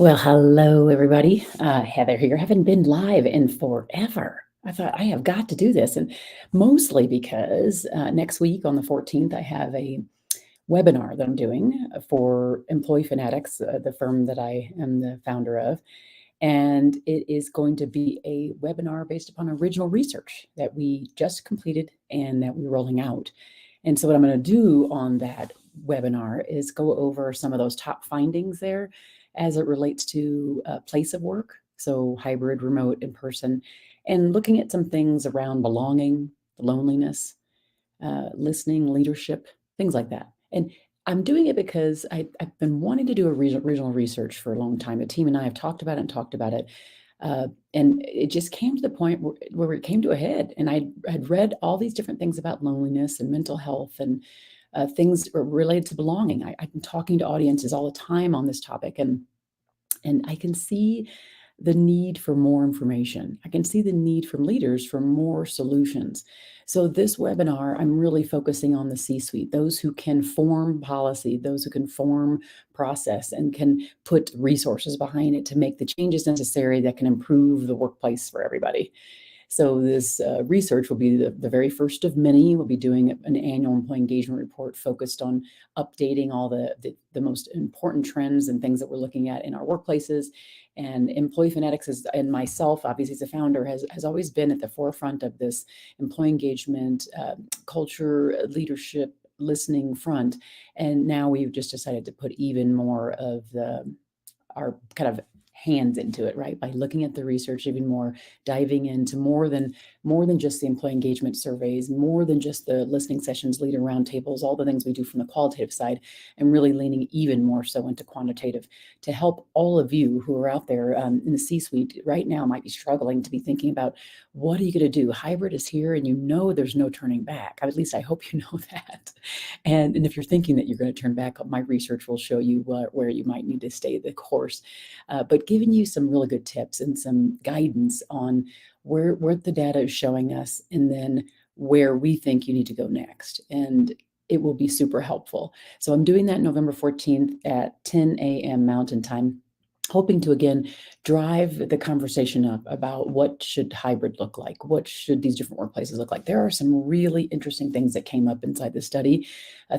Well, hello, everybody. Heather here. Haven't been live in forever. I thought I have got to do this, and mostly because next week on the 14th, I have a webinar that I'm doing for Employee Fanatix, the firm that I am the founder of. And it is going to be a webinar based upon original research that we just completed and that we're rolling out. And so, what I'm going to do on that webinar is go over some of those top findings there as it relates to place of work, so hybrid, remote, in person, and looking at some things around belonging, loneliness, listening, leadership, things like that. And I'm doing it because I've been wanting to do a regional research for a long time. The team and I have talked about it and talked about it. And it just came to the point where it came to a head. And I had read all these different things about loneliness and mental health and things related to belonging. I've been talking to audiences all the time on this topic, and I can see the need for more information. I can see the need from leaders for more solutions. So this webinar, I'm really focusing on the C-suite, those who can form policy, those who can form process and can put resources behind it to make the changes necessary that can improve the workplace for everybody. So this research will be the very first of many. We'll be doing an annual employee engagement report focused on updating all the most important trends and things that we're looking at in our workplaces. And Employee Fanatix and myself, obviously as a founder, has always been at the forefront of this employee engagement, culture, leadership, listening front. And now we've just decided to put even more of our kind of hands into it, right? By looking at the research even more, diving into more than just the employee engagement surveys, more than just the listening sessions, leader roundtables, all the things we do from the qualitative side, and really leaning even more so into quantitative to help all of you who are out there in the C-suite right now might be struggling to be thinking about what are you going to do? Hybrid is here, and you know there's no turning back. At least I hope you know that. And if you're thinking that you're going to turn back, my research will show you where you might need to stay the course. But giving you some really good tips and some guidance on where the data is showing us, and then where we think you need to go next. And it will be super helpful. So I'm doing that November 14th at 10 a.m. Mountain Time, hoping to again drive the conversation up about what should hybrid look like, what should these different workplaces look like. There are some really interesting things that came up inside the study,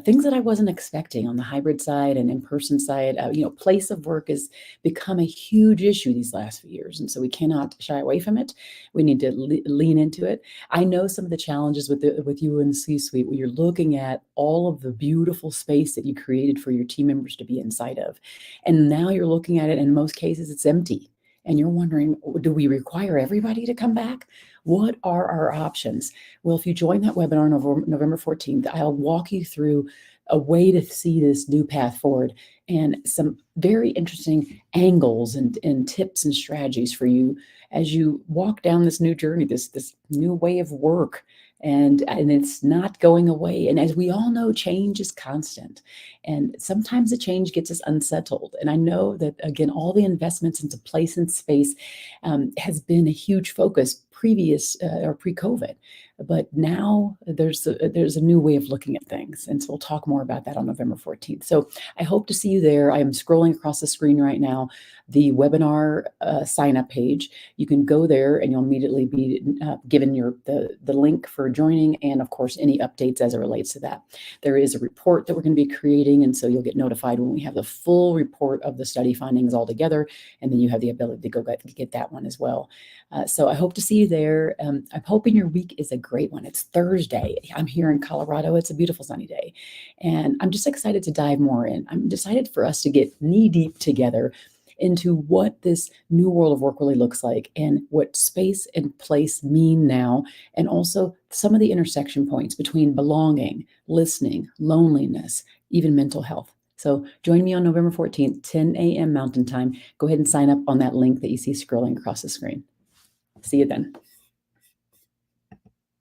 things that I wasn't expecting on the hybrid side and in-person side. Place of work has become a huge issue these last few years, and so we cannot shy away from it. We need to lean into it. I know some of the challenges with you in the C-suite, where you're looking at all of the beautiful space that you created for your team members to be inside of, and now you're looking at it, in most cases it's empty, and you're wondering, do we require everybody to come back? What are our options? Well, if you join that webinar November 14th, I'll walk you through a way to see this new path forward and some very interesting angles and tips and strategies for you as you walk down this new journey, this new way of work. And it's not going away. And as we all know, change is constant. And sometimes the change gets us unsettled. And I know that, again, all the investments into place and space has been a huge focus previous or pre-COVID. But now there's a new way of looking at things. And so we'll talk more about that on November 14th. So I hope to see you there. I am scrolling across the screen right now, the webinar sign-up page. You can go there and you'll immediately be given the link for joining, and of course, any updates as it relates to that. There is a report that we're going to be creating, and so you'll get notified when we have the full report of the study findings all together, and then you have the ability to go get that one as well. So I hope to see you there. I'm hoping your week is a great one. It's Thursday. I'm here in Colorado. It's a beautiful sunny day, and I'm just excited to dive more in. I'm excited for us to get knee deep together into what this new world of work really looks like, and what space and place mean now, and also some of the intersection points between belonging, listening, loneliness, even mental health. So join me on November 14th, 10 a.m. Mountain Time. Go ahead and sign up on that link that you see scrolling across the screen. See you then.